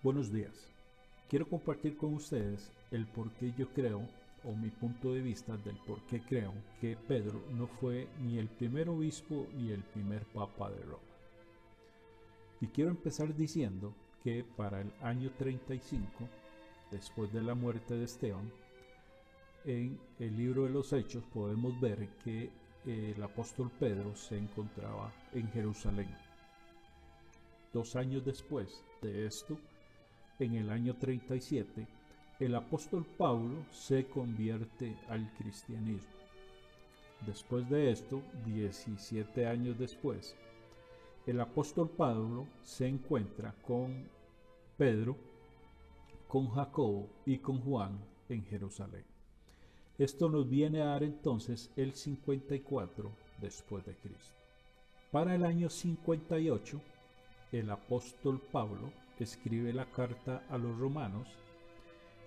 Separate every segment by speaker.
Speaker 1: Buenos días. Quiero compartir con ustedes el por qué yo creo, o mi punto de vista del por qué creo que Pedro no fue ni el primer obispo ni el primer papa de Roma. Y quiero empezar diciendo que para el año 35, después de la muerte de Esteban, en el libro de los Hechos podemos ver que el apóstol Pedro se encontraba en Jerusalén. 2 años después de esto, en el año 37, el apóstol Pablo se convierte al cristianismo. Después de esto, 17 años después, el apóstol Pablo se encuentra con Pedro, con Jacobo y con Juan en Jerusalén. Esto nos viene a dar entonces el 54 después de Cristo. Para el año 58, el apóstol Pablo escribe la carta a los romanos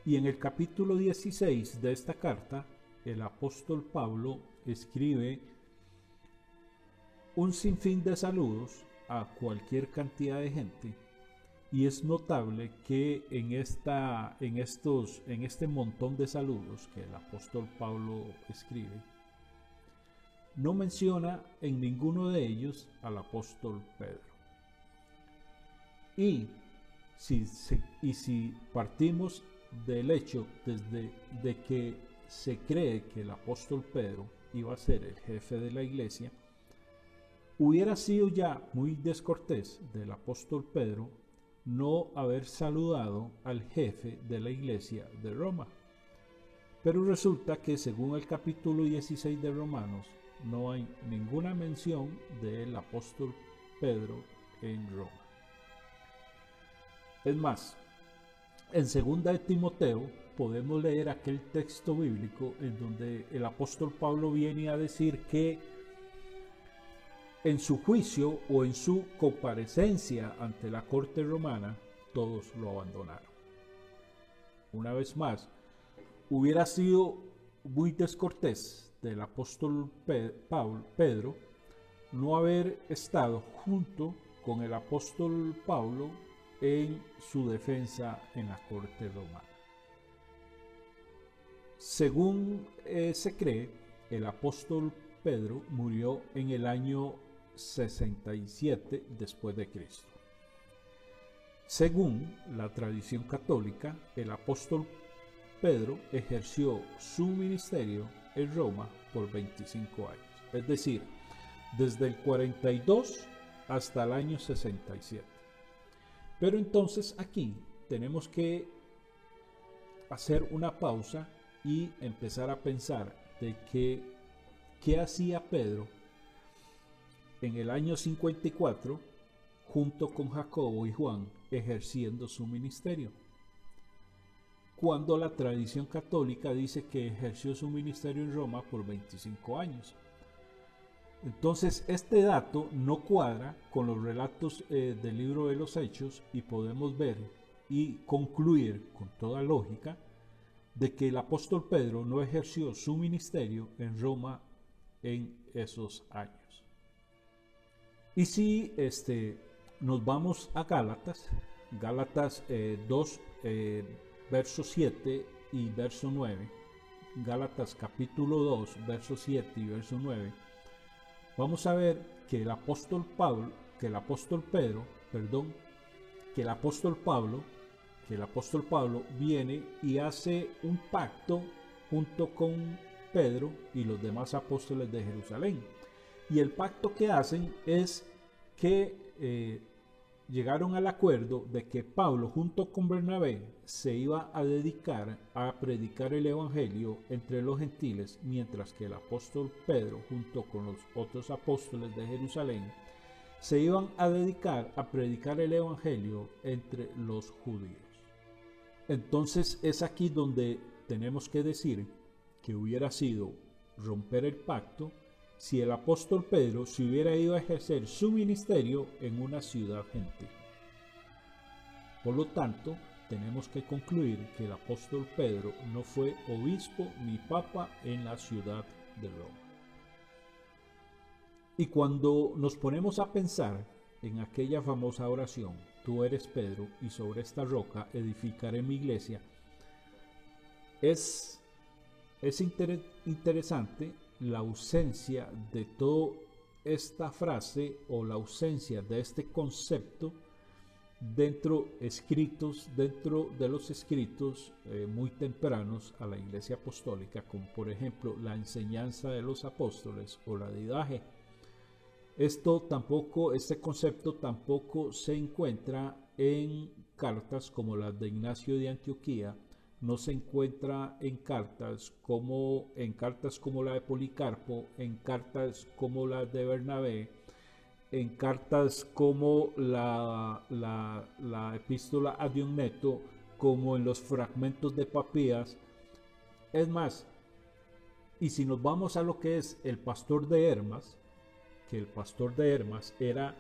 Speaker 1: y en el capítulo 16 de esta carta, el apóstol Pablo escribe un sinfín de saludos a cualquier cantidad de gente. Y es notable que en este montón de saludos que el apóstol Pablo escribe, no menciona en ninguno de ellos al apóstol Pedro. Y si partimos del hecho de que se cree que el apóstol Pedro iba a ser el jefe de la iglesia, hubiera sido ya muy descortés del apóstol Pedro no haber saludado al jefe de la iglesia de Roma. Pero resulta que según el capítulo 16 de Romanos, no hay ninguna mención del apóstol Pedro en Roma. Es más, en 2 de Timoteo podemos leer aquel texto bíblico en donde el apóstol Pablo viene a decir que en su juicio o en su comparecencia ante la corte romana, todos lo abandonaron. Una vez más, hubiera sido muy descortés del apóstol Pedro no haber estado junto con el apóstol Pablo en su defensa en la corte romana. Según se cree, el apóstol Pedro murió en el año 67 después de Cristo. Según la tradición católica, el apóstol Pedro ejerció su ministerio en Roma por 25 años, es decir, desde el 42 hasta el año 67. Pero entonces aquí tenemos que hacer una pausa y empezar a pensar de qué hacía Pedro en el año 54 junto con Jacobo y Juan ejerciendo su ministerio, cuando la tradición católica dice que ejerció su ministerio en Roma por 25 años. Entonces este dato no cuadra con los relatos del libro de los Hechos y podemos ver y concluir con toda lógica de que el apóstol Pedro no ejerció su ministerio en Roma en esos años. Y si nos vamos a Gálatas 2, verso 7 y verso 9, Gálatas capítulo 2, verso 7 y verso 9, vamos a ver que el apóstol Pablo viene y hace un pacto junto con Pedro y los demás apóstoles de Jerusalén. Y el pacto que hacen es que llegaron al acuerdo de que Pablo junto con Bernabé se iba a dedicar a predicar el evangelio entre los gentiles, mientras que el apóstol Pedro junto con los otros apóstoles de Jerusalén se iban a dedicar a predicar el evangelio entre los judíos. Entonces es aquí donde tenemos que decir que hubiera sido romper el pacto si el apóstol Pedro se hubiera ido a ejercer su ministerio en una ciudad gentil. Por lo tanto, tenemos que concluir que el apóstol Pedro no fue obispo ni papa en la ciudad de Roma. Y cuando nos ponemos a pensar en aquella famosa oración, tú eres Pedro, y sobre esta roca edificaré mi iglesia. Es interesante la ausencia de toda esta frase o la ausencia de este concepto dentro de los escritos muy tempranos a la Iglesia Apostólica, como por ejemplo la enseñanza de los apóstoles o la didaje. Este concepto tampoco se encuentra en cartas como las de Ignacio de Antioquía, no se encuentra en cartas como la de Policarpo, en cartas como la de Bernabé, en cartas como la epístola a Diogneto, como en los fragmentos de Papías. Es más, y si nos vamos a lo que es el pastor de Hermas, que el pastor de Hermas era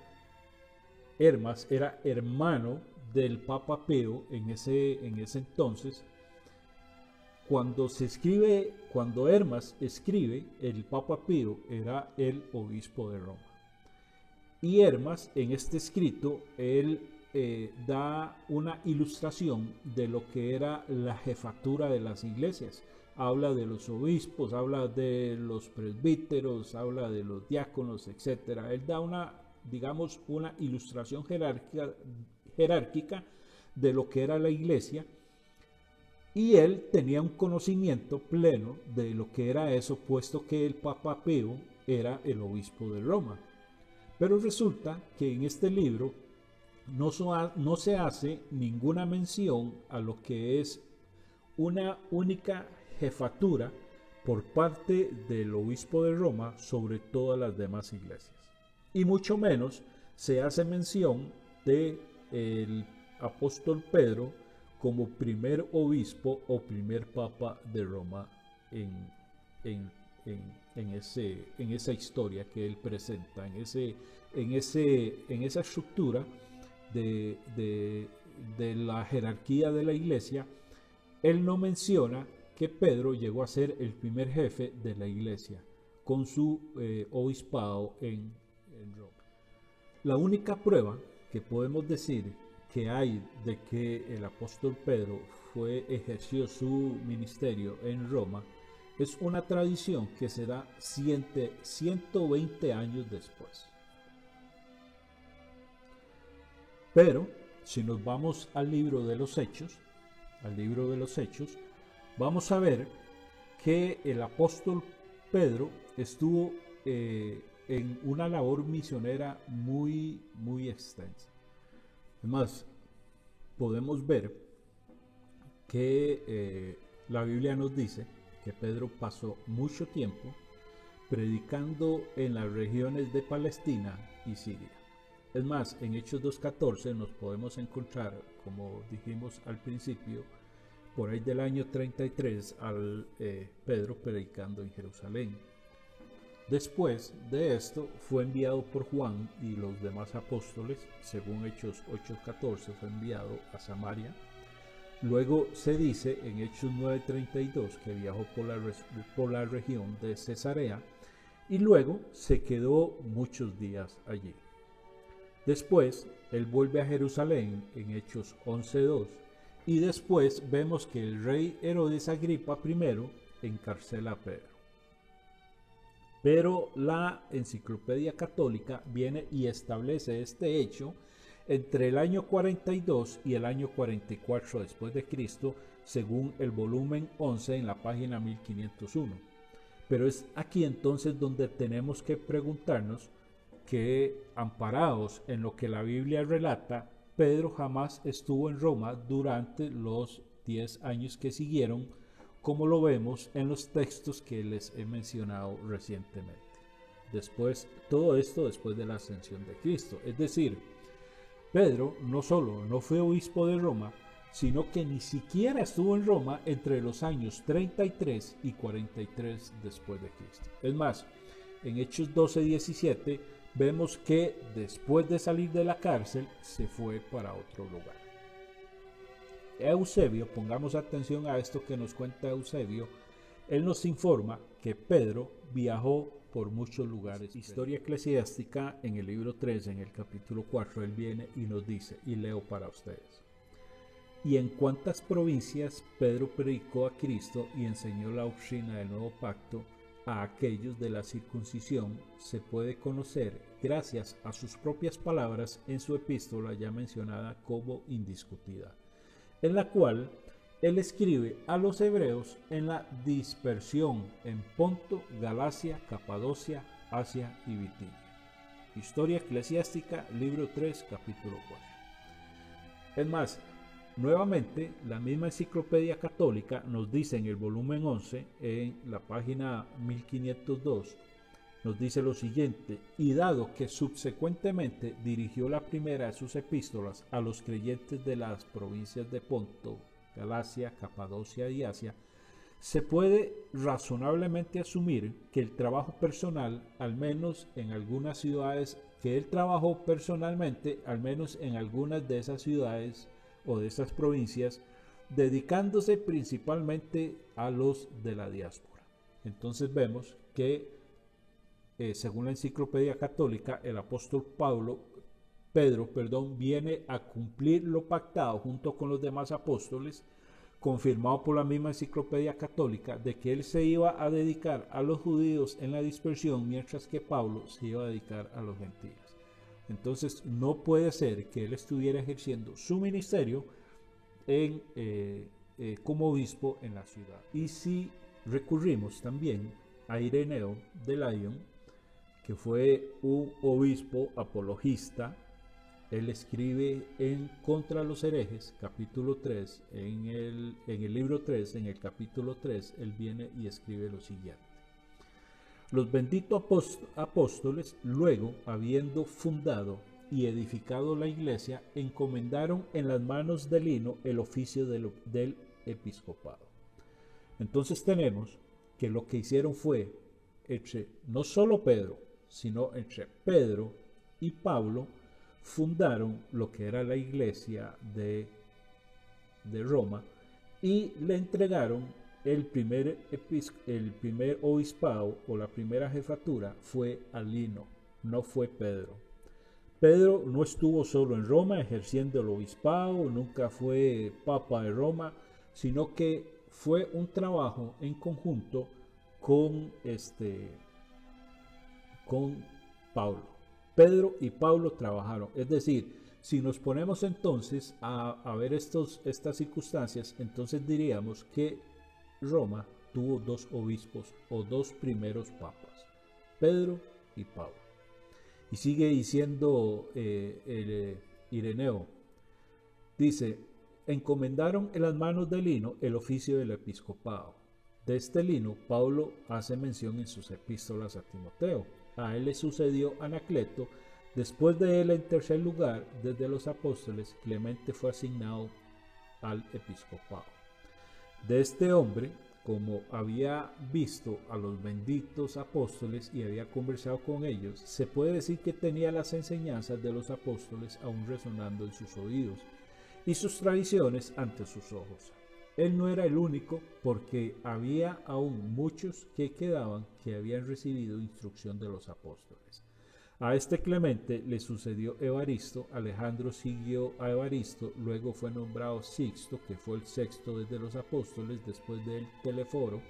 Speaker 1: hermano del Papa Pío en ese entonces. Cuando Hermas escribe, el Papa Pío era el obispo de Roma. Y Hermas, en este escrito, él da una ilustración de lo que era la jefatura de las iglesias. Habla de los obispos, habla de los presbíteros, habla de los diáconos, etc. Él da una ilustración jerárquica de lo que era la iglesia. Y él tenía un conocimiento pleno de lo que era eso, puesto que el Papa Pío era el obispo de Roma. Pero resulta que en este libro no se hace ninguna mención a lo que es una única jefatura por parte del obispo de Roma sobre todas las demás iglesias. Y mucho menos se hace mención del apóstol Pedro como primer obispo o primer papa de Roma en esa historia que él presenta, en esa estructura de la jerarquía de la iglesia. Él no menciona que Pedro llegó a ser el primer jefe de la iglesia con su obispado en Roma. La única prueba que podemos decir que hay de que el apóstol Pedro ejerció su ministerio en Roma es una tradición que se da 120 años después. Pero si nos vamos al libro de los Hechos, vamos a ver que el apóstol Pedro estuvo en una labor misionera muy, muy extensa. Además, podemos ver que la Biblia nos dice que Pedro pasó mucho tiempo predicando en las regiones de Palestina y Siria. Es más, en Hechos 2.14 nos podemos encontrar, como dijimos al principio, por ahí del año 33 al Pedro predicando en Jerusalén. Después de esto fue enviado por Juan y los demás apóstoles, según Hechos 8.14 fue enviado a Samaria. Luego se dice en Hechos 9.32 que viajó por la región de Cesarea y luego se quedó muchos días allí. Después él vuelve a Jerusalén en Hechos 11.2 y después vemos que el rey Herodes Agripa I encarcela a Pedro. Pero la Enciclopedia Católica viene y establece este hecho entre el año 42 y el año 44 después de Cristo, según el volumen 11 en la página 1501. Pero es aquí entonces donde tenemos que preguntarnos que, amparados en lo que la Biblia relata, Pedro jamás estuvo en Roma durante los 10 años que siguieron, como lo vemos en los textos que les he mencionado recientemente. Todo esto después de la ascensión de Cristo. Es decir, Pedro no solo no fue obispo de Roma, sino que ni siquiera estuvo en Roma entre los años 33 y 43 después de Cristo. Es más, en Hechos 12:17 vemos que después de salir de la cárcel se fue para otro lugar. Eusebio, pongamos atención a esto que nos cuenta Eusebio, él nos informa que Pedro viajó por muchos lugares. Historia eclesiástica, en el libro 3, en el capítulo 4, él viene y nos dice, y leo para ustedes: y en cuántas provincias Pedro predicó a Cristo y enseñó la doctrina del nuevo pacto a aquellos de la circuncisión, se puede conocer gracias a sus propias palabras en su epístola ya mencionada como indiscutida, en la cual él escribe a los hebreos en la dispersión en Ponto, Galacia, Capadocia, Asia y Bitinia. Historia eclesiástica, libro 3, capítulo 4. Es más, nuevamente, la misma enciclopedia católica nos dice en el volumen 11, en la página 1502, nos dice lo siguiente: y dado que subsecuentemente dirigió la primera de sus epístolas a los creyentes de las provincias de Ponto, Galacia, Capadocia y Asia, se puede razonablemente asumir que el trabajo personal, al menos en algunas ciudades, que él trabajó personalmente, al menos en algunas de esas ciudades o de esas provincias, dedicándose principalmente a los de la diáspora. Entonces vemos que, según la enciclopedia católica, el apóstol Pedro, viene a cumplir lo pactado junto con los demás apóstoles, confirmado por la misma enciclopedia católica, de que él se iba a dedicar a los judíos en la dispersión, mientras que Pablo se iba a dedicar a los gentiles. Entonces no puede ser que él estuviera ejerciendo su ministerio como obispo en la ciudad. Y si recurrimos también a Ireneo de Lyon, que fue un obispo apologista, él escribe en Contra los herejes, capítulo 3, en el libro 3, en el capítulo 3, él viene y escribe lo siguiente: los benditos apóstoles, luego, habiendo fundado y edificado la iglesia, encomendaron en las manos de Lino el oficio del episcopado. Entonces tenemos que lo que hicieron fue, no solo Pedro, sino entre Pedro y Pablo, fundaron lo que era la iglesia de Roma y le entregaron el primer obispado o la primera jefatura fue a Lino, no fue Pedro. Pedro no estuvo solo en Roma ejerciendo el obispado, nunca fue papa de Roma, sino que fue un trabajo en conjunto con Pablo. Pedro y Pablo trabajaron. Es decir, si nos ponemos entonces a ver estas circunstancias, entonces diríamos que Roma tuvo dos obispos o dos primeros papas, Pedro y Pablo. Y sigue diciendo Ireneo, dice, encomendaron en las manos de Lino el oficio del episcopado. De este Lino, Pablo hace mención en sus epístolas a Timoteo. A él le sucedió Anacleto. Después de él, en tercer lugar, desde los apóstoles, Clemente fue asignado al episcopado. De este hombre, como había visto a los benditos apóstoles y había conversado con ellos, se puede decir que tenía las enseñanzas de los apóstoles aún resonando en sus oídos y sus tradiciones ante sus ojos. Él no era el único, porque había aún muchos que quedaban que habían recibido instrucción de los apóstoles. A este Clemente le sucedió Evaristo. Alejandro siguió a Evaristo, luego fue nombrado Sixto, que fue el sexto desde los apóstoles, después de él Teleforo,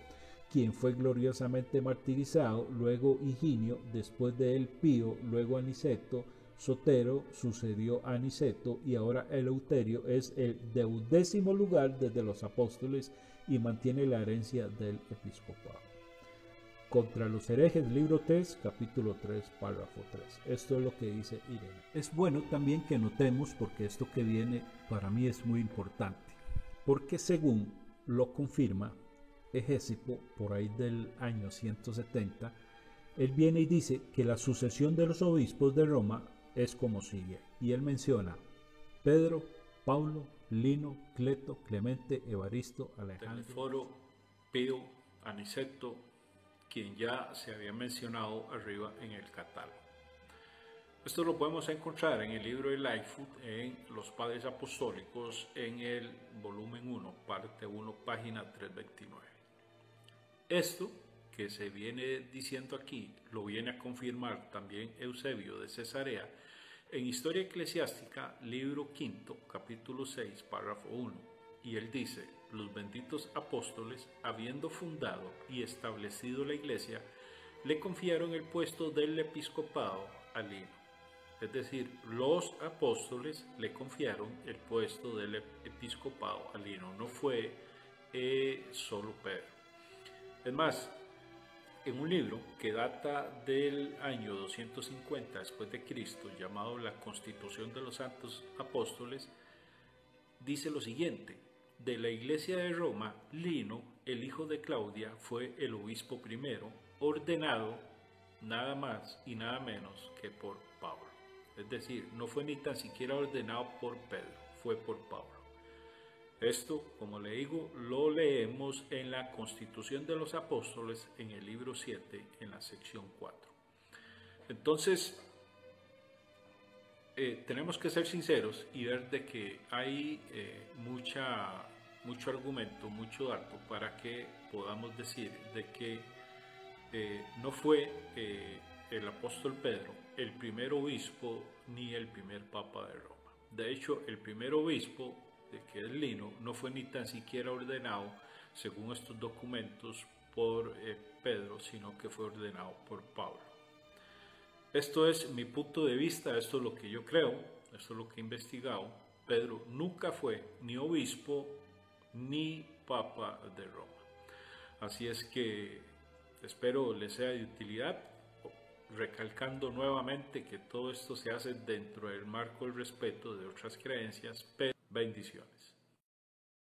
Speaker 1: quien fue gloriosamente martirizado, luego Higinio, después de él Pío, luego Aniceto, Sotero sucedió a Aniceto, y ahora Eleuterio es el 12º lugar desde los apóstoles y mantiene la herencia del episcopado. Contra los herejes, libro 3, capítulo 3, párrafo 3. Esto es lo que dice Irene. Es bueno también que notemos, porque esto que viene para mí es muy importante, porque según lo confirma Hegesipo, por ahí del año 170, él viene y dice que la sucesión de los obispos de Roma es como sigue, y él menciona Pedro, Pablo, Lino, Cleto, Clemente, Evaristo, Alejandro,
Speaker 2: Teleforo, Pío, Aniceto, quien ya se había mencionado arriba en el catálogo. Esto lo podemos encontrar en el libro de Lightfoot, en Los Padres Apostólicos, en el volumen 1, parte 1, página 329. Esto que se viene diciendo aquí lo viene a confirmar también Eusebio de Cesarea en Historia Eclesiástica, libro 5, capítulo 6, párrafo 1. Y él dice: los benditos apóstoles, habiendo fundado y establecido la iglesia, le confiaron el puesto del episcopado a Lino. Es decir, los apóstoles le confiaron el puesto del episcopado a Lino, no fue solo Pedro. Es más, en un libro que data del año 250 después de Cristo, llamado La Constitución de los Santos Apóstoles, dice lo siguiente: de la iglesia de Roma, Lino, el hijo de Claudia, fue el obispo primero, ordenado nada más y nada menos que por Pablo. Es decir, no fue ni tan siquiera ordenado por Pedro, fue por Pablo. Esto, como le digo, lo leemos en la Constitución de los Apóstoles, en el libro 7, en la sección 4. Entonces, tenemos que ser sinceros y ver de que hay mucho argumento, mucho dato para que podamos decir de que no fue el apóstol Pedro el primer obispo ni el primer papa de Roma. De hecho, el primer obispo, que es Lino, no fue ni tan siquiera ordenado, según estos documentos, por Pedro, sino que fue ordenado por Pablo. Esto es mi punto de vista, esto es lo que yo creo, esto es lo que he investigado. Pedro nunca fue ni obispo ni papa de Roma. Así es que espero les sea de utilidad, recalcando nuevamente que todo esto se hace dentro del marco del respeto de otras creencias. Bendiciones.